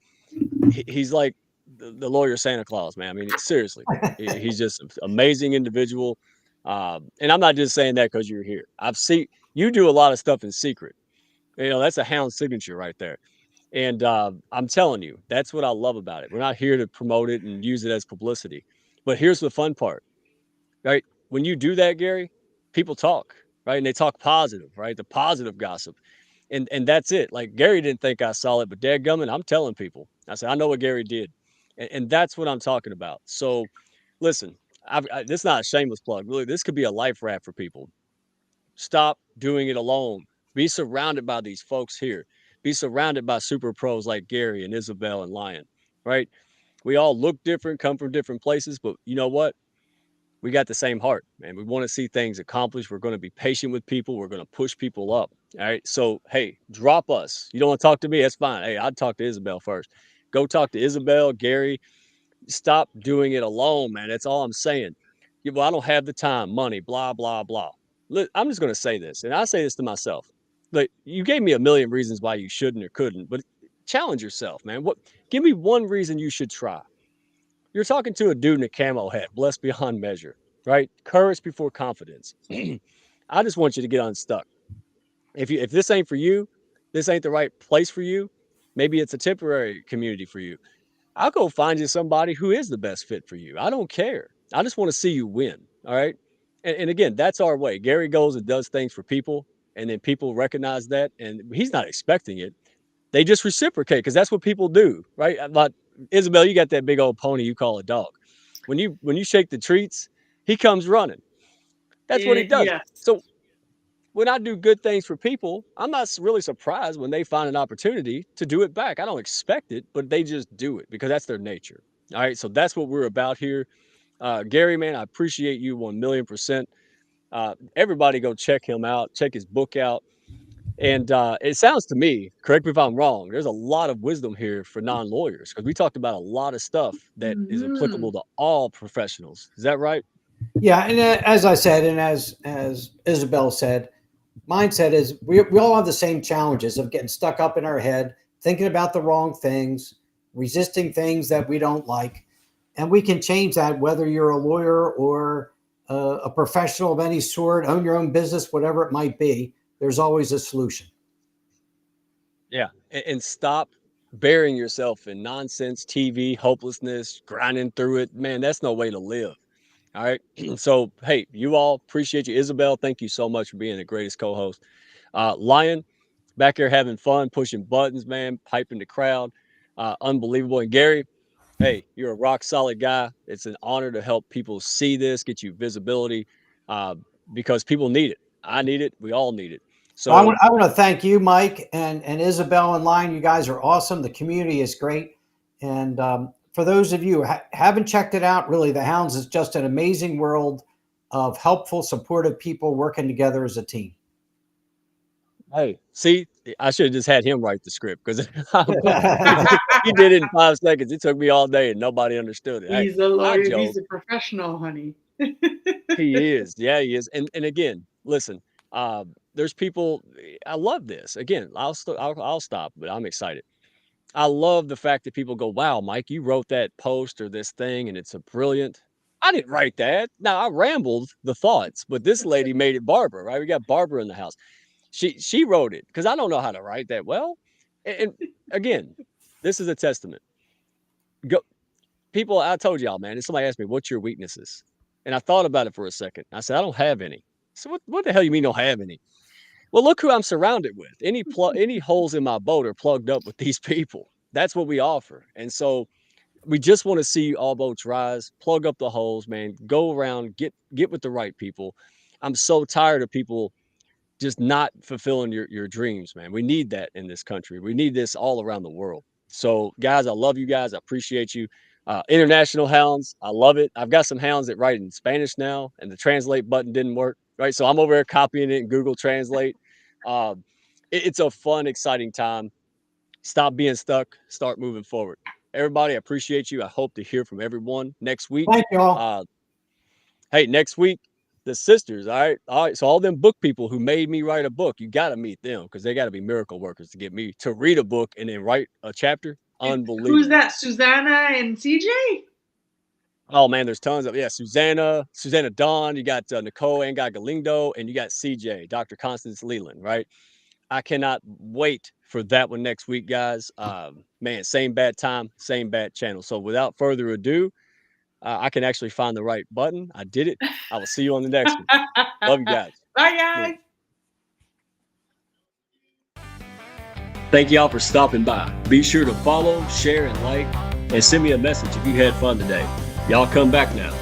he's like the lawyer Santa Claus, man. I mean, seriously, he's just an amazing individual. And I'm not just saying that because you're here. I've seen you do a lot of stuff in secret. That's a hound signature right there. And I'm telling you, that's what I love about it. We're not here to promote it and use it as publicity. But here's the fun part, right? When you do that, Gary, people talk, right? And they talk positive, right? The positive gossip. And that's it. Like Gary didn't think I saw it, but dadgummit, I'm telling people. I said, I know what Gary did. And that's what I'm talking about. So listen, this is not a shameless plug. Really, this could be a life raft for people. Stop doing it alone. Be surrounded by these folks here. Be surrounded by super pros like Gary and Isabel and Lion, right? We all look different, come from different places, but you know what? We got the same heart, man. We want to see things accomplished. We're going to be patient with people. We're going to push people up. All right. So, hey, drop us. You don't want to talk to me? That's fine. Hey, I'd talk to Isabel first. Go talk to Isabel, Gary. Stop doing it alone, man. That's all I'm saying. Yeah, well, I don't have the time, money, blah, blah, blah. Look, I'm just going to say this, and I say this to myself. Like, you gave me a million reasons why you shouldn't or couldn't, but challenge yourself, man. What? Give me one reason you should try. You're talking to a dude in a camo hat, blessed beyond measure, right? Courage before confidence. I just want you to get unstuck. If this ain't for you, this ain't the right place for you. Maybe it's a temporary community for you. I'll go find you somebody who is the best fit for you. I don't care. I just want to see you win. All right. And again, that's our way. Gary goes and does things for people, and then people recognize that, and he's not expecting it. They just reciprocate because that's what people do, right? Like Isabel, you got that big old pony you call a dog. When you shake the treats, he comes running. That's what he does. Yes. So when I do good things for people, I'm not really surprised when they find an opportunity to do it back. I don't expect it, but they just do it because that's their nature. All right. So that's what we're about here. Gary, man, I appreciate you 1,000,000%. Everybody go check him out, check his book out. And it sounds to me, correct me if I'm wrong, there's a lot of wisdom here for non lawyers because we talked about a lot of stuff that is applicable to all professionals. Is that right? Yeah, and as I said, and as Isabel said, mindset is we all have the same challenges of getting stuck up in our head, thinking about the wrong things, resisting things that we don't like, and we can change that whether you're a lawyer or a professional of any sort, own your own business, whatever it might be. There's always a solution. Yeah. And stop burying yourself in nonsense, TV, hopelessness, grinding through it. Man, that's no way to live. All right. So, hey, you all appreciate you. Isabel, thank you so much for being the greatest co host. Lion, back here having fun, pushing buttons, man, piping the crowd. Unbelievable. And Gary, hey, you're a rock solid guy. It's an honor to help people see this, get you visibility uh, because people need it. I need it. We all need it. Well, So, I want to thank you, Mike, and Isabel and Line. You guys are awesome. The community is great. And for those of you who haven't checked it out, really, the Hounds is just an amazing world of helpful, supportive people working together as a team. hey, see, I should have just had him write the script because he did it in 5 seconds. It took me all day and nobody understood it. Hey, He's a I lawyer. joke. He's a professional, honey. He is. Yeah, he is. And again, listen, there's people. I love this. Again, I'll stop, but I'm excited. I love the fact that people go, "Wow, Mike, you wrote that post or this thing, and it's a brilliant." I didn't write that. Now I rambled the thoughts, but this lady made it. Barbara, right? We got Barbara in the house. She wrote it because I don't know how to write that well. And again, this is a testament. Go people. I told y'all, man. And somebody asked me, "What's your weaknesses?" And I thought about it for a second. I said, "I don't have any." So what the hell you mean don't have any? Well, look who I'm surrounded with. Any holes in my boat are plugged up with these people. That's what we offer. And so we just want to see all boats rise, plug up the holes, man. Go around, get with the right people. I'm so tired of people just not fulfilling your dreams, man. We need that in this country. We need this all around the world. So, guys, I love you guys. I appreciate you. International hounds, I love it. I've got some hounds that write in Spanish now, and the translate button didn't work. Right, so I'm over there copying it in Google Translate. It's a fun, exciting time. Stop being stuck. Start moving forward. Everybody, I appreciate you. I hope to hear from everyone next week. Thank you all. Hey, next week, the sisters. All right. So all them book people who made me write a book, you got to meet them because they got to be miracle workers to get me to read a book and then write a chapter. Unbelievable. Who's that? Susanna and CJ? Oh man, there's tons of Susanna Dawn. You got Nicole and got Galindo, and you got CJ, Dr. Constance Leland. Right. I cannot wait for that one next week, guys. Man, same bad time, same bad channel. So without further ado, I can actually find the right button. I did it. I will see you on the next one. Love you guys. Bye, guys. Thank y'all for stopping by. Be sure to follow, share, and like, and send me a message if you had fun today. Y'all come back now.